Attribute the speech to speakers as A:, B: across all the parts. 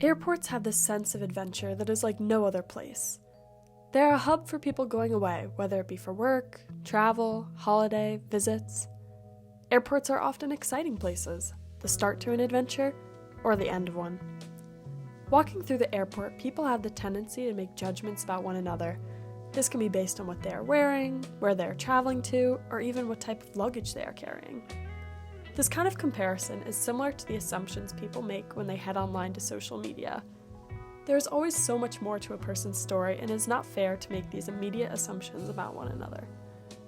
A: Airports have this sense of adventure that is like no other place. They're a hub for people going away, whether it be for work, travel, holiday, visits. Airports are often exciting places, the start to an adventure, or the end of one. Walking through the airport, people have the tendency to make judgments about one another. This can be based on what they are wearing, where they are traveling to, or even what type of luggage they are carrying. This kind of comparison is similar to the assumptions people make when they head online to social media. There is always so much more to a person's story, and it is not fair to make these immediate assumptions about one another.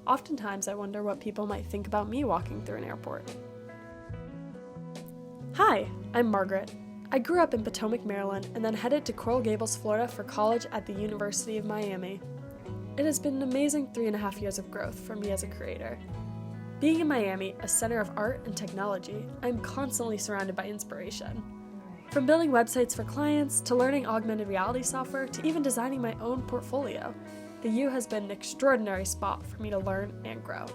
A: Oftentimes, I wonder what people might think about me walking through an airport. Hi, I'm Margaret. I grew up in Potomac, Maryland, and then headed to Coral Gables, Florida for college at the University of Miami. It has been an amazing 3.5 years of growth for me as a creator. Being in Miami, a center of art and technology, I'm constantly surrounded by inspiration. From building websites for clients, to learning augmented reality software, to even designing my own portfolio, the U has been an extraordinary spot for me to learn and grow.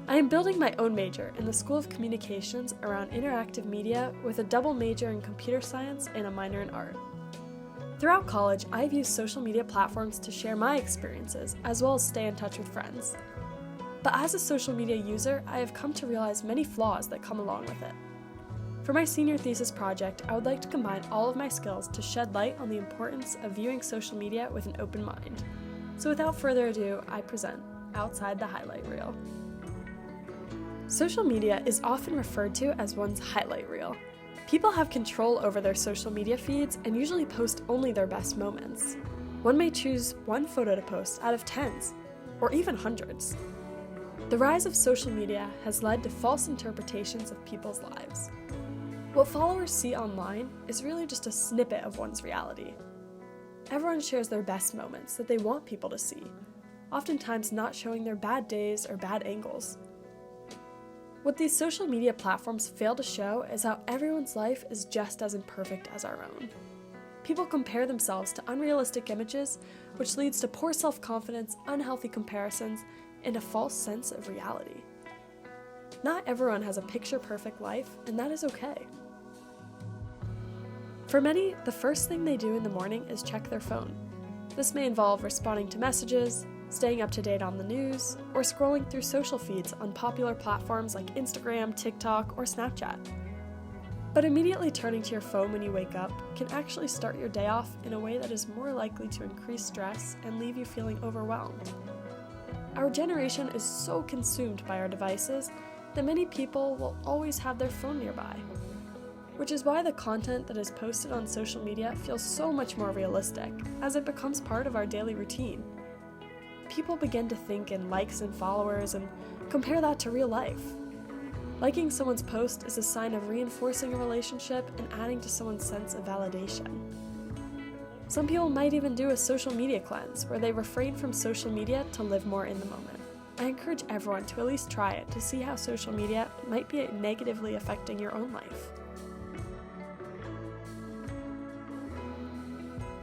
A: I am building my own major in the School of Communications around interactive media with a double major in computer science and a minor in art. Throughout college, I've used social media platforms to share my experiences as well as stay in touch with friends. But as a social media user, I have come to realize many flaws that come along with it. For my senior thesis project, I would like to combine all of my skills to shed light on the importance of viewing social media with an open mind. So without further ado, I present Outside the Highlight Reel. Social media is often referred to as one's highlight reel. People have control over their social media feeds and usually post only their best moments. One may choose one photo to post out of tens, or even hundreds. The rise of social media has led to false interpretations of people's lives. What followers see online is really just a snippet of one's reality. Everyone shares their best moments that they want people to see, oftentimes not showing their bad days or bad angles. What these social media platforms fail to show is how everyone's life is just as imperfect as our own. People compare themselves to unrealistic images, which leads to poor self-confidence, unhealthy comparisons, and a false sense of reality. Not everyone has a picture-perfect life, and that is okay. For many, the first thing they do in the morning is check their phone. This may involve responding to messages, staying up to date on the news, or scrolling through social feeds on popular platforms like Instagram, TikTok, or Snapchat. But immediately turning to your phone when you wake up can actually start your day off in a way that is more likely to increase stress and leave you feeling overwhelmed. Our generation is so consumed by our devices that many people will always have their phone nearby, which is why the content that is posted on social media feels so much more realistic as it becomes part of our daily routine. People begin to think in likes and followers and compare that to real life. Liking someone's post is a sign of reinforcing a relationship and adding to someone's sense of validation. Some people might even do a social media cleanse where they refrain from social media to live more in the moment. I encourage everyone to at least try it to see how social media might be negatively affecting your own life.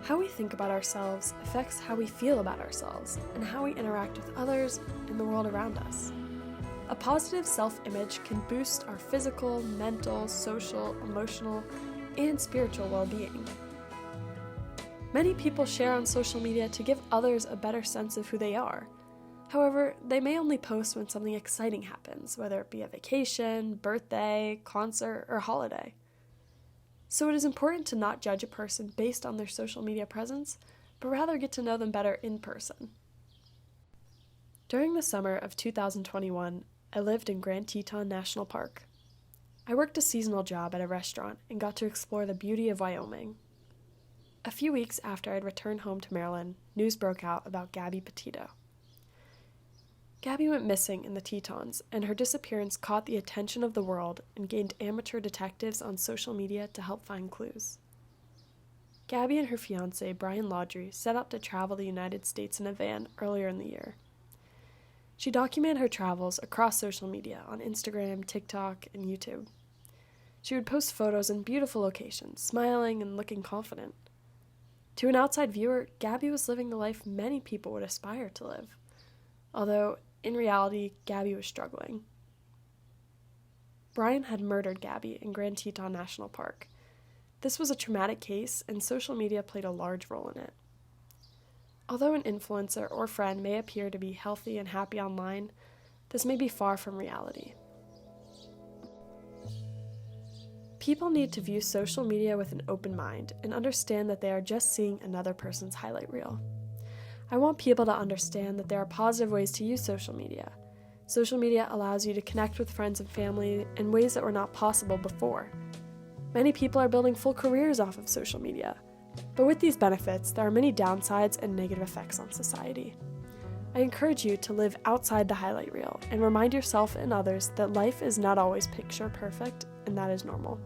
A: How we think about ourselves affects how we feel about ourselves and how we interact with others and the world around us. A positive self-image can boost our physical, mental, social, emotional, and spiritual well-being. Many people share on social media to give others a better sense of who they are. However, they may only post when something exciting happens, whether it be a vacation, birthday, concert, or holiday. So it is important to not judge a person based on their social media presence, but rather get to know them better in person. During the summer of 2021, I lived in Grand Teton National Park. I worked a seasonal job at a restaurant and got to explore the beauty of Wyoming. A few weeks after I'd returned home to Maryland, news broke out about Gabby Petito. Gabby went missing in the Tetons, and her disappearance caught the attention of the world and gained amateur detectives on social media to help find clues. Gabby and her fiancé, Brian Laudry, set out to travel the United States in a van earlier in the year. She documented her travels across social media on Instagram, TikTok, and YouTube. She would post photos in beautiful locations, smiling and looking confident. To an outside viewer, Gabby was living the life many people would aspire to live, although in reality, Gabby was struggling. Brian had murdered Gabby in Grand Teton National Park. This was a traumatic case, and social media played a large role in it. Although an influencer or friend may appear to be healthy and happy online, this may be far from reality. People need to view social media with an open mind and understand that they are just seeing another person's highlight reel. I want people to understand that there are positive ways to use social media. Social media allows you to connect with friends and family in ways that were not possible before. Many people are building full careers off of social media. But with these benefits, there are many downsides and negative effects on society. I encourage you to live outside the highlight reel and remind yourself and others that life is not always picture perfect, and that is normal.